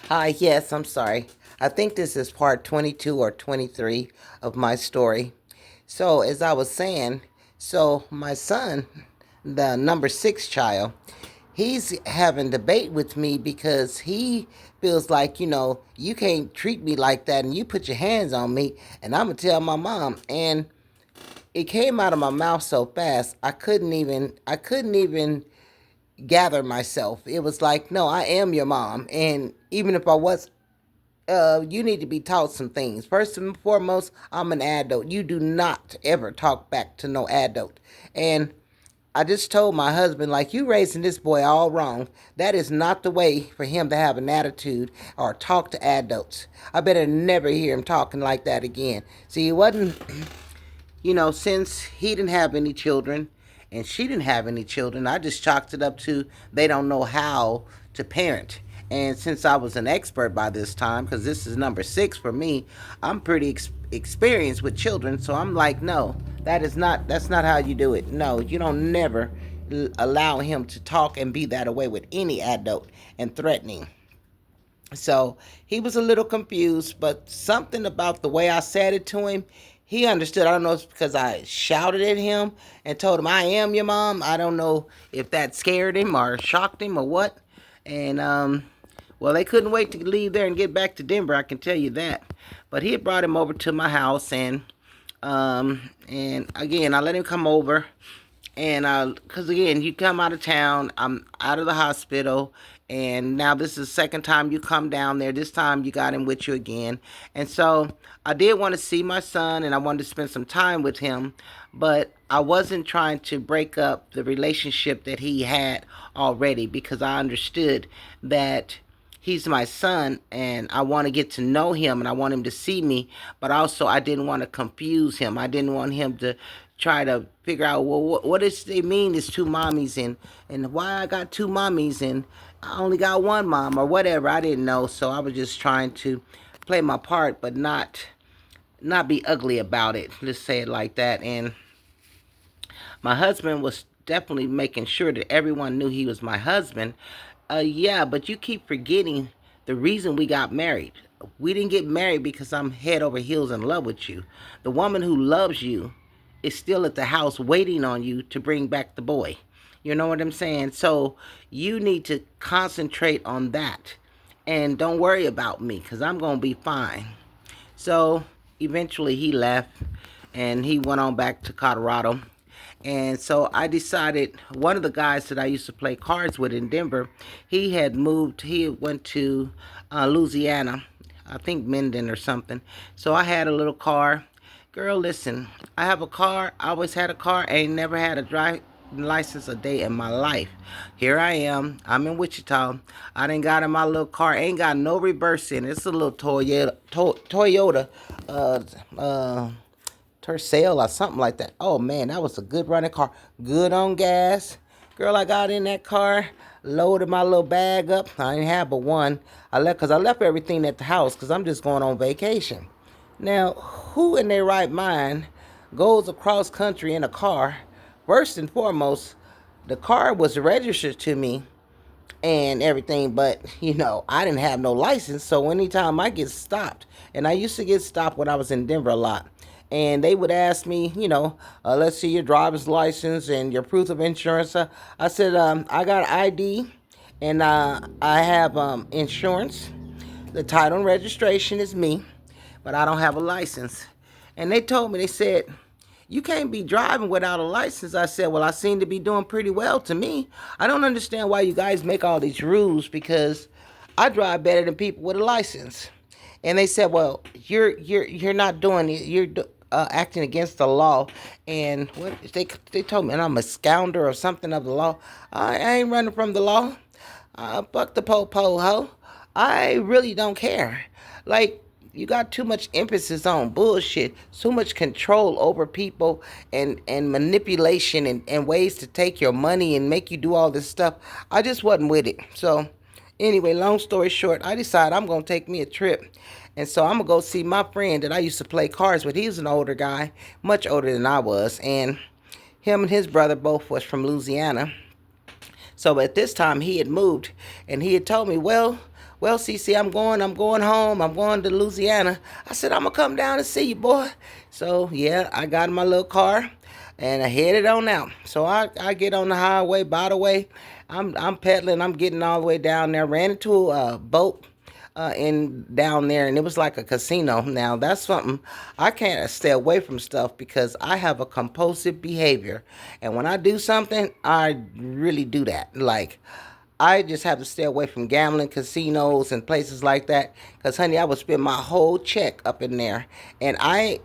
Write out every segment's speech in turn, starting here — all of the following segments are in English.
Hi, yes, I'm sorry. I think this is part 22 or 23 of my story. So, as I was saying, my son, the number six child, he's having debate with me because he feels like, you can't treat me like that and you put your hands on me and I'm going to tell my mom. And it came out of my mouth so fast, I couldn't even gather myself. It was like, no, I am your mom. And even if I was, you need to be taught some things. First and foremost, I'm an adult. You do not ever talk back to no adult. And I just told my husband, like, you raising this boy all wrong. That is not the way for him to have an attitude or talk to adults. I better never hear him talking like that again. See, it wasn't, since he didn't have any children and she didn't have any children, I just chalked it up to they don't know how to parent. And since I was an expert by this time, because this is number six for me, I'm pretty experienced with children. So I'm like, no, that's not how you do it. No, you don't never allow him to talk and be that way with any adult and threatening. So he was a little confused, but something about the way I said it to him, he understood. I don't know if it's because I shouted at him and told him, I am your mom. I don't know if that scared him or shocked him or what. And, well, they couldn't wait to leave there and get back to Denver, I can tell you that. But he had brought him over to my house, and again, I let him come over. And because again, you come out of town, I'm out of the hospital, and now this is the second time you come down there. This time you got him with you again. And so I did want to see my son and I wanted to spend some time with him, but I wasn't trying to break up the relationship that he had already because I understood that he's my son and I want to get to know him and I want him to see me, but also I didn't want to confuse him. I didn't want him to try to figure out, well, what does they mean is two mommies and why I got two mommies and I only got one mom or whatever. I didn't know, so I was just trying to play my part, but not be ugly about it. Let's say it like that. And my husband was definitely making sure that everyone knew he was my husband. Yeah, but you keep forgetting the reason we got married. We didn't get married because I'm head over heels in love with you. The woman who loves you is still at the house waiting on you to bring back the boy. You know what I'm saying? So you need to concentrate on that. And don't worry about me because I'm going to be fine. So eventually he left and he went on back to Colorado. And so I decided one of the guys that I used to play cards with in Denver, he went to Louisiana, I think Minden or something. So I had a little car. Girl, listen, I have a car. I always had a car. I ain't never had a driving license a day in my life. Here I am. I'm in Wichita. I done got in my little car. Ain't got no reverse in it. It's a little Toyota uh, uh, Tercel or something like that. Oh man, that was a good running car. Good on gas. Girl, I got in that car, loaded my little bag up. I didn't have but one. I left everything at the house because I'm just going on vacation. Now, who in their right mind goes across country in a car? First and foremost, the car was registered to me and everything, but I didn't have no license. So anytime I get stopped, and I used to get stopped when I was in Denver a lot, and they would ask me, let's see your driver's license and your proof of insurance. I said, I got ID and I have insurance. The title and registration is me, but I don't have a license. And they told me, they said, you can't be driving without a license. I said, well, I seem to be doing pretty well to me. I don't understand why you guys make all these rules because I drive better than people with a license. And they said, well, you're not doing it. You're acting against the law. And what they told me, and I'm a scoundrel or something of the law. I ain't running from the law. Fuck the po ho. I really don't care. Like, you got too much emphasis on bullshit, too much control over people and manipulation and ways to take your money and make you do all this stuff. I just wasn't with it. So anyway, long story short, I decided I'm going to take me a trip. And so I'm going to go see my friend that I used to play cards with. He was an older guy, much older than I was. And him and his brother both was from Louisiana. So at this time he had moved and he had told me, well, well, CC, I'm going home. I'm going to Louisiana. I said, I'm going to come down and see you, boy. So, yeah, I got in my little car and I headed on out. So I get on the highway. By the way, I'm pedaling. I'm getting all the way down there. Ran into a boat in down there, and it was like a casino. Now that's something I can't stay away from stuff because I have a compulsive behavior, and when I do something, I really do that. Like I just have to stay away from gambling, casinos, and places like that. Cause honey, I would spend my whole check up in there, and I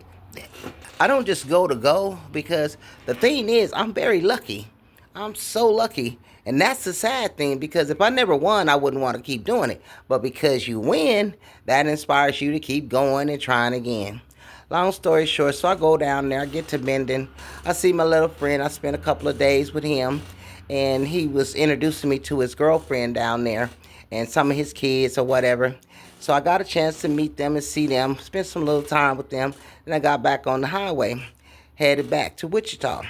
don't just go to go because the thing is, I'm very lucky. I'm so lucky. And that's the sad thing because if I never won, I wouldn't want to keep doing it. But because you win, that inspires you to keep going and trying again. Long story short, so I go down there, I get to Minden. I see my little friend. I spent a couple of days with him. And he was introducing me to his girlfriend down there and some of his kids or whatever. So I got a chance to meet them and see them, spend some little time with them. Then I got back on the highway, headed back to Wichita.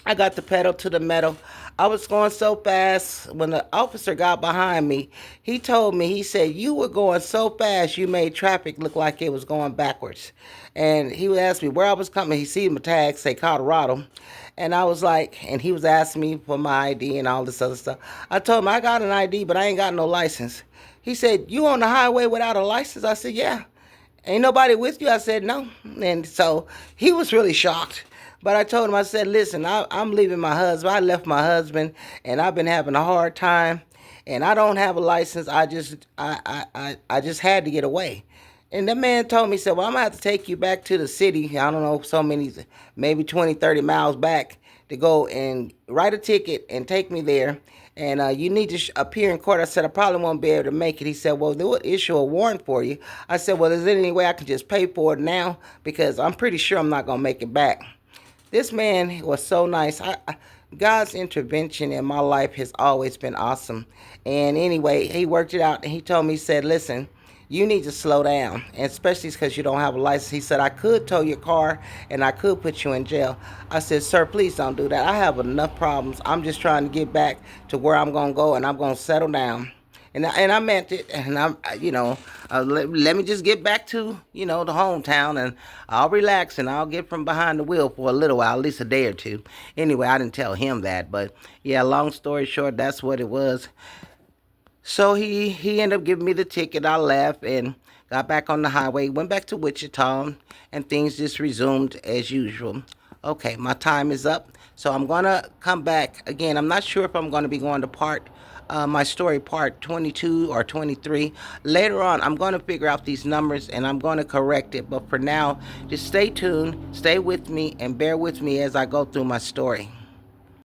I got the pedal to the metal. I was going so fast. When the officer got behind me, he told me, he said, you were going so fast, you made traffic look like it was going backwards. And he would ask me where I was coming. He see my tag say Colorado. And I was like, and he was asking me for my ID and all this other stuff. I told him I got an ID, but I ain't got no license. He said, you on the highway without a license? I said, yeah. Ain't nobody with you? I said, no. And so he was really shocked. But I told him, I said, listen, I'm leaving my husband. I left my husband, and I've been having a hard time, and I don't have a license. I just had to get away. And the man told me, he said, well, I'm going to have to take you back to the city. I don't know, so many, maybe 20, 30 miles back to go and write a ticket and take me there. And you need to appear in court. I said, I probably won't be able to make it. He said, well, they will issue a warrant for you. I said, well, is there any way I can just pay for it now? Because I'm pretty sure I'm not going to make it back. This man was so nice. God's intervention in my life has always been awesome. And anyway, he worked it out. And he told me, he said, listen, you need to slow down, and especially because you don't have a license. He said, I could tow your car and I could put you in jail. I said, sir, please don't do that. I have enough problems. I'm just trying to get back to where I'm going to go, and I'm going to settle down. And I meant it, and let me just get back to, the hometown, and I'll relax, and I'll get from behind the wheel for a little while, at least a day or two. Anyway, I didn't tell him that, but yeah, long story short, that's what it was. So he ended up giving me the ticket. I left and got back on the highway, went back to Wichita, and things just resumed as usual. Okay, my time is up, so I'm gonna come back again. I'm not sure if I'm gonna be going to my story part 22 or 23. Later on, I'm gonna figure out these numbers and I'm gonna correct it. But for now, just stay tuned, stay with me, and bear with me as I go through my story.